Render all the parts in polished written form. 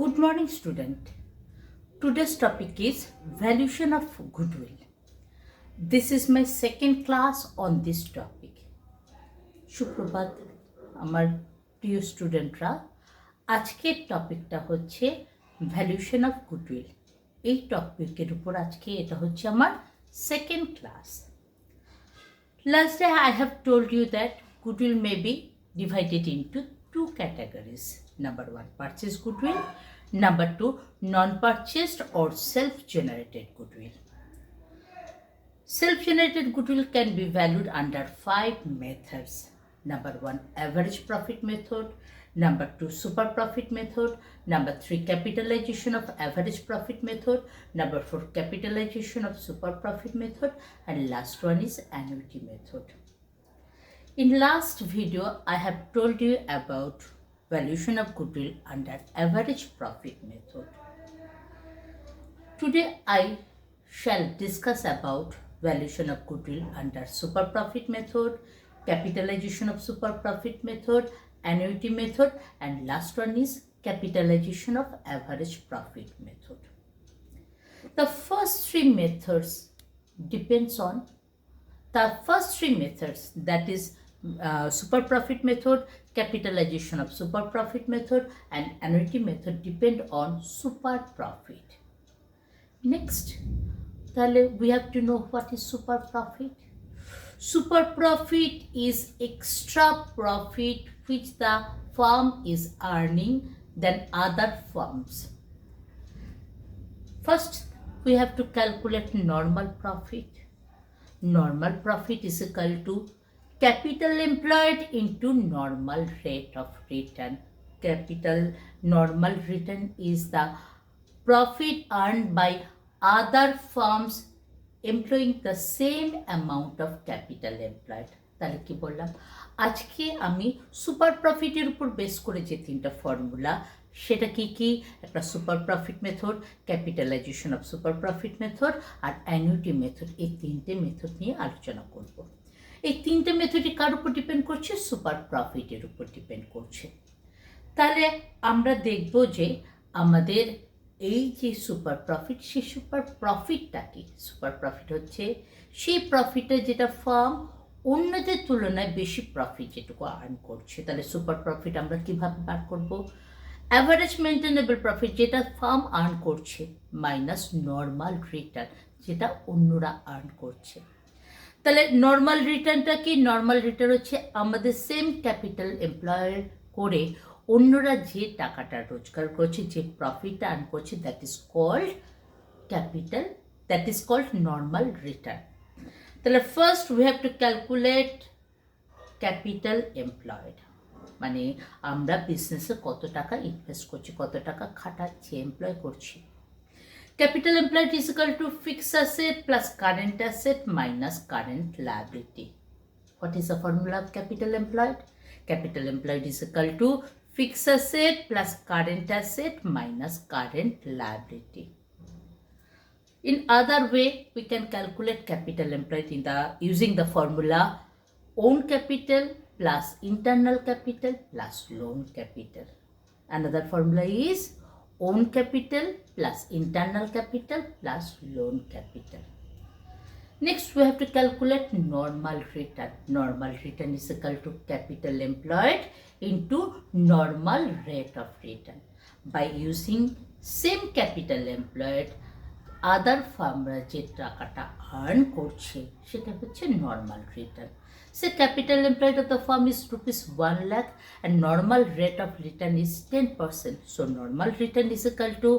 Good morning, student. Today's topic is valuation of goodwill. This is my second class on this topic. সুপ্রভাত আমার প্রিয় স্টুডেন্টরা, আজকের টপিকটা হচ্ছে ভ্যালুয়েশন অফ গুডউইল। এই টপিকের উপর আজকে এটা হচ্ছে আমার second class. Last day I have told you that goodwill may be divided into two categories. Number one, purchased goodwill. Number two, non-purchased or self-generated goodwill. Self-generated goodwill can be valued under 5 methods. Number one, average profit method. Number two, super profit method. Number three, capitalization of average profit method. Number four, capitalization of super profit method. And last one is annuity method. In last video, I have told you about valuation of goodwill under average profit method. Today, I shall discuss about valuation of goodwill under super profit method, capitalization of super profit method, annuity method, and last one is capitalization of average profit method. The first three methods depends on that is super profit method, capitalization of super profit method, and annuity method depend on super profit. Next, we have to know what is super profit. Super profit is extra profit which the firm is earning than other firms. First, we have to calculate normal profit. Normal profit is equal to capital employed into normal rate of return. Normal return is the profit earned by other firms employing the same amount of capital employed. তাহলে কি বললাম, আজকে আমি super প্রফিটের উপর base করে যে তিনটা ফর্মুলা, সেটা কি কি, একটা super profit method, capitalisation of super profit method আর অ্যানুইটি মেথড, এই তিনটে মেথড নিয়ে আলোচনা করব। এই তিনটে মেথডই কার উপর ডিপেন্ড করছে? সুপার প্রফিটের উপর ডিপেন্ড করছে। তাহলে আমরা দেখব যে আমাদের এই যে সুপার প্রফিট, সেই সুপার প্রফিটটা কি? সুপার প্রফিট হচ্ছে সেই প্রফিটে যেটা ফার্ম অন্যদের তুলনায় বেশি প্রফিট যেটুকু আর্ন করছে। তাহলে সুপার প্রফিট আমরা কিভাবে বার করব? অ্যাভারেজ মেনটেনেবল প্রফিট যেটা ফার্ম আর্ন করছে মাইনাস নর্মাল রিটার্ন যেটা অন্যরা আর্ন করছে। তাহলে নর্মাল রিটার্নটা কি? নর্মাল রিটার্ন হচ্ছে আমাদের সেম ক্যাপিটাল এমপ্লয় করে অন্যরা যে টাকাটা রোজগার করছে, যে প্রফিটটা আর্ন করছে, that is called normal return. তাহলে first we have to calculate capital employed, মানে আমরা বিজনেসে কত টাকা ইনভেস্ট করছি, কত টাকা খাটাচ্ছি, এমপ্লয় করছি। Capital employed is equal to fixed asset plus current asset minus current liability. What is the formula of capital employed? Capital employed is equal to fixed asset plus current asset minus current liability. In other way, we can calculate capital employed using the formula own capital plus internal capital plus loan capital. Another formula is own capital plus internal capital plus loan capital. Next, we have to calculate normal return. Normal return is equal to capital employed into normal rate of return. By using same capital employed, other ফার্মরা যে টাকাটা earn করছে সেটা হচ্ছে normal return. Say capital employed of the farm is ₹1 lakh and normal rate of return is 10%. So normal return is equal to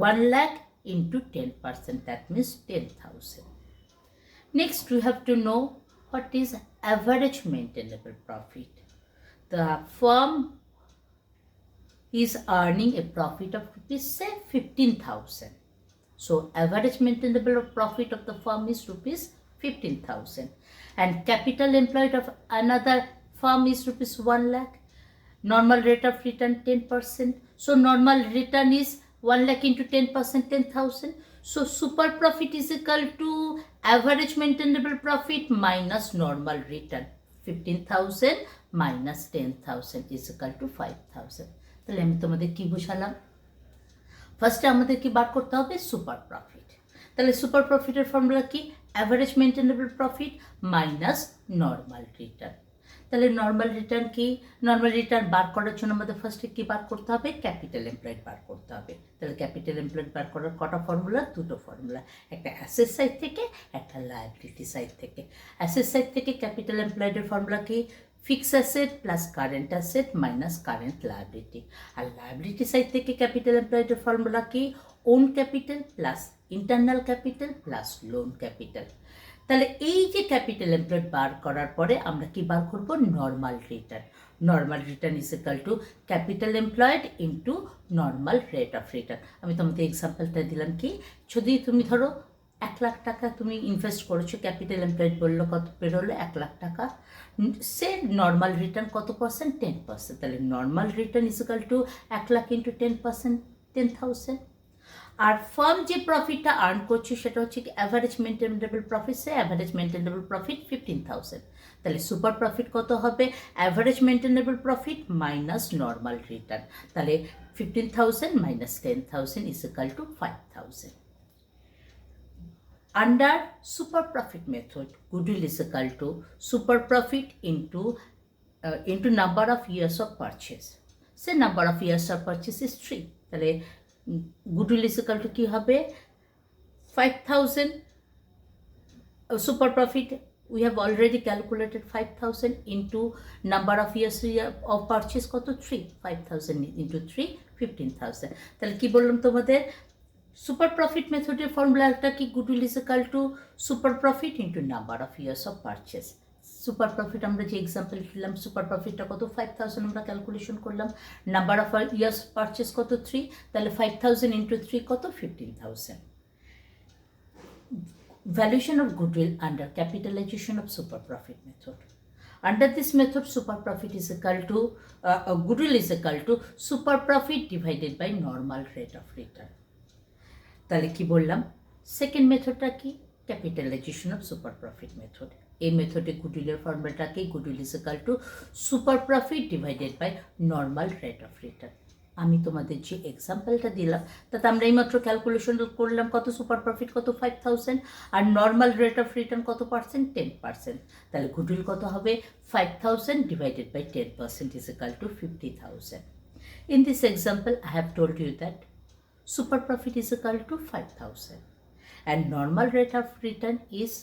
1 lakh into 10%. That means 10,000. Next, we have to know what is average maintainable profit. The firm is earning a profit of say 15,000. So average maintainable profit of the firm is ₹15,000 and capital employed of another firm is ₹1 lakh. Normal rate of return 10%. So normal return is 1 lakh into 10%, 10,000. So super profit is equal to average maintainable profit minus normal return. 15,000 minus 10,000 is equal to 5,000. তাহলে আমি তোমাদের কি বুঝালাম? ফার্স্টে আমাদের কি বার করতে হবে? Super profit. তাহলে সুপার প্রফিটের ফর্মুলা কি? Average maintainable profit minus normal return. তাহলে নর্মাল রিটার্ন কি? নর্মাল রিটার্ন বার করার জন্য আমাদের ফার্স্টে কি বার করতে হবে? ক্যাপিটাল এমপ্লয়েড বার করতে হবে। তাহলে ক্যাপিটাল এমপ্লয়েড বার করার কটা ফর্মুলা? দুটো ফর্মুলা, একটা অ্যাসেট সাইড থেকে, একটা লায়াবিলিটি সাইড থেকে। অ্যাসেট সাইড থেকে ক্যাপিটাল এমপ্লয়েডের ফর্মুলা কি? Fix asset plus current asset minus current liability. আর লায়াবিলিটি সাইড থেকে ক্যাপিটাল এমপ্লয়েডের ফর্মুলা কি? Own capital plus internal capital plus loan capital. তাহলে এই যে ক্যাপিটাল এমপ্লয়েড বার করার পরে আমরা কি বার করব? Normal return. Normal return is equal two capital employed into normal rate of return. আমি তোমাদের এক্সাম্পলটা দিলাম কি, যদি তুমি ধরো 1,00,000 টাকা তুমি ইনভেস্ট করেছো, ক্যাপিটাল এমপ্লয়েড বললো কত বেরোলো? 1,00,000 টাকা। সে নর্মাল রিটার্ন কত পার্সেন্ট? 10%। তাহলে normal return is equal to 1,00,000 into 10%, 10,000। আর ফার্ম যে প্রফিটটা আর্ন করছে সেটা হচ্ছে কি অ্যাভারেজ মেনটেনেবল প্রফিট। সে অ্যাভারেজ মেনটেনেবল প্রফিট 15,000। তাহলে সুপার প্রফিট কত হবে? Average maintainable profit minus normal return. তাহলে 15,000 minus 10,000 is equal to 5,000। Under super profit method, goodwill is equal to super profit into number of years of purchase. Say number of years of purchase is 3. তাহলে goodwill is equal to কি হবে? 5,000 super profit. We have already calculated 5,000 into number of years of purchase কত? 3. 5,000 into 3, 15,000. তাহলে কি বললাম তোমাদের? Super profit মেথডের ফর্মুলাটা কি? Goodwill is equal to super profit into number of years of purchase. Super profit আমরা যে এক্সাম্পল দিলাম, সুপার প্রফিটটা কত? 5,000 আমরা ক্যালকুলেশন করলাম। নাম্বার অফ ইয়ার্স পারচেস কত? 3। তাহলে 5,000 ইন্টু 3 কত? 15,000। Valuation of goodwill under capitalisation of super profit method. Under this method, super profit is equal to goodwill is equal to super profit divided by normal rate of return. তাহলে কি বললাম? Second মেথডটা কি? Capitalisation of super profit method. এই মেথডে গুডউইলের ফর্মুলাটা কি? Goodwill is equal to super profit divided by normal rate of return. আমি তোমাদের যে এক্সাম্পলটা দিলাম তাতে আমরা এইমাত্র ক্যালকুলেশন করলাম কত? সুপার প্রফিট কত? 5,000। আর নর্মাল রেট অফ রিটার্ন কত পার্সেন্ট? 10%। তাহলে গুডউইল কত হবে? 5,000 divided by 10% is equal to 50,000। In this example I have told you that super profit is equal to 5,000 and normal rate of return is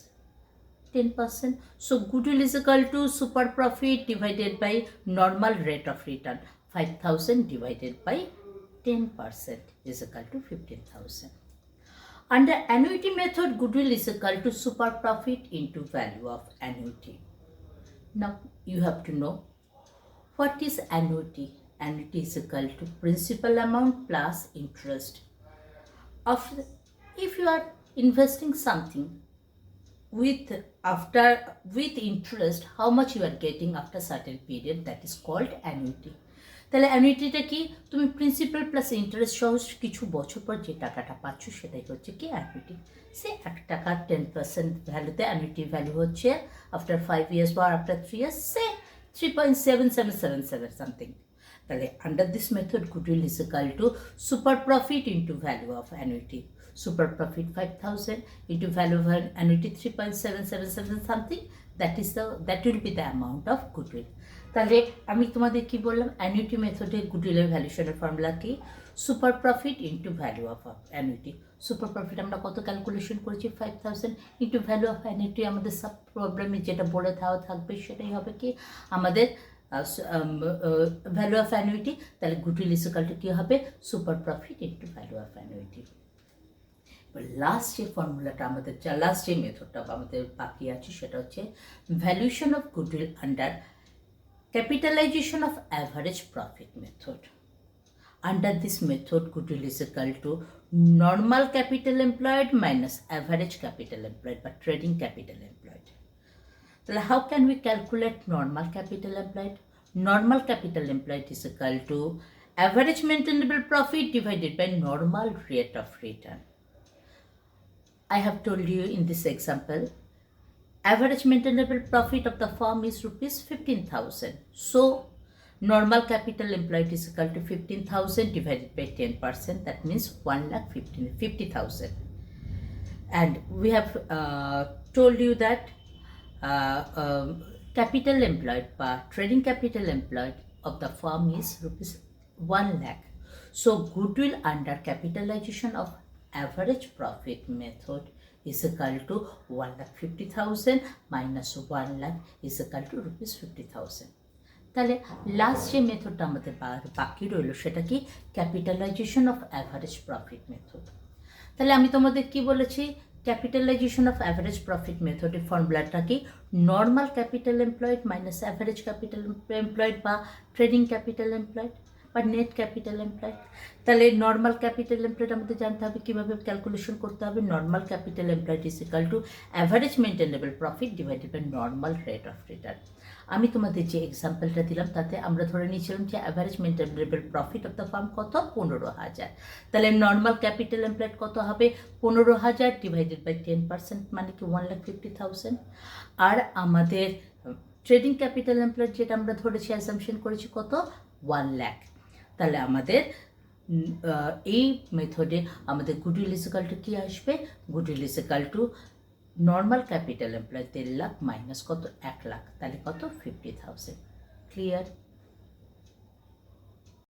10%. So goodwill is equal to super profit divided by normal rate of return. 5,000 divided by 10% is equal to 15,000. Under annuity method, goodwill is equal to super profit into value of annuity. Now you have to know what is annuity. Annuity is equal to principal amount plus interest. If you are investing something with interest, how much you are getting after certain period, that is called annuity. তাহলে অ্যানুইটিটা কি? তুমি principal plus interest সহ কিছু বছর পর যে টাকাটা পাচ্ছ সেটাই হচ্ছে কি? অ্যানুইটি। সে 1 টাকার 10% ভ্যালুতে অ্যানুইটি ভ্যালু হচ্ছে আফটার 5 years বা আফটার 3 years সে 3.7777 সামথিং। তাহলে under this method goodwill is equal to super profit into value of annuity. Super profit 5,000 into value of annuity 3.777 something, that will be the amount of goodwill. তাহলে আমি তোমাদের কি বললাম? Annuity মেথডে গুডউইলের ভ্যালুয়েশনের formula কি? Super profit into value of annuity. Super profit আমরা কত calculation করেছি? 5,000 ইন্টু ভ্যালু অফ অ্যানুইটি। আমাদের সব প্রবলেমে যেটা বলে দেওয়া থাকবে সেটাই হবে কি? আমাদের ভ্যালু অফ অ্যানুইটি। তাহলে গুডউইল ইজ ইকুয়াল টু কী হবে? Super profit into value of annuity. এবার লাস্ট যে ফর্মুলাটা আমাদের, লাস্ট যে মেথডটা আমাদের বাকি আছে সেটা হচ্ছে valuation of goodwill under capitalization of average profit method. Under this method, goodwill is equal to normal capital employed minus average capital employed, but trading capital employed. So how can we calculate normal capital employed? Normal capital employed is equal to average maintainable profit divided by normal rate of return. I have told you in this example, average maintainable profit of the firm is rupees 15,000. So Normal capital employed is equal to 15,000 divided by 10%. That means 1,50,000. And we have told you that capital employed by trading capital employed of the firm is rupees 1 lakh. So goodwill under capitalization of average profit method is equal to 1,50,000 minus 1 lakh is equal to rupees 50,000. তাহলে last যে মেথডটা আমাদের বাকি রইল সেটা কি capitalisation of average profit method. তাহলে আমি তোমাদের কি বলেছি, ক্যাপিটালাইজেশন অফ অ্যাভারেজ প্রফিট মেথডের ফর্মুলাটা কি normal capital employed minus average capital employed বা ট্রেডিং ক্যাপিটাল এমপ্লয়েড বা নেট ক্যাপিটাল এমপ্লয়েড। তাহলে নর্মাল ক্যাপিটাল এমপ্লয়েড আমাদের জানতে হবে কীভাবে ক্যালকুলেশন করতে হবে। Normal capital employed is equal to average maintainable profit divided by normal rate of return. আমি তোমাদের যে এক্সাম্পলটা দিলাম তাতে আমরা ধরে নিয়েছিলাম যে average maintainable profit of the farm কত 15,000। তাহলে নর্মাল ক্যাপিটাল এমপ্লয়েড কত হবে 15,000 ডিভাইডেড বাই 10% মানে কি 1,50,000। আর আমাদের ট্রেডিং ক্যাপিটাল এমপ্লয়েড যেটা আমরা ধরেছি অ্যাসাম্পশন করেছি কত 1 লাখ। তাহলে আমাদের এই মেথডে আমাদের গুডউইল ইজ ইকুয়াল টু কী আসবে, goodwill is equal to normal capital employed 1.5 lakh minus কত 1 লাখ, তাহলে কত 50,000। ক্লিয়ার?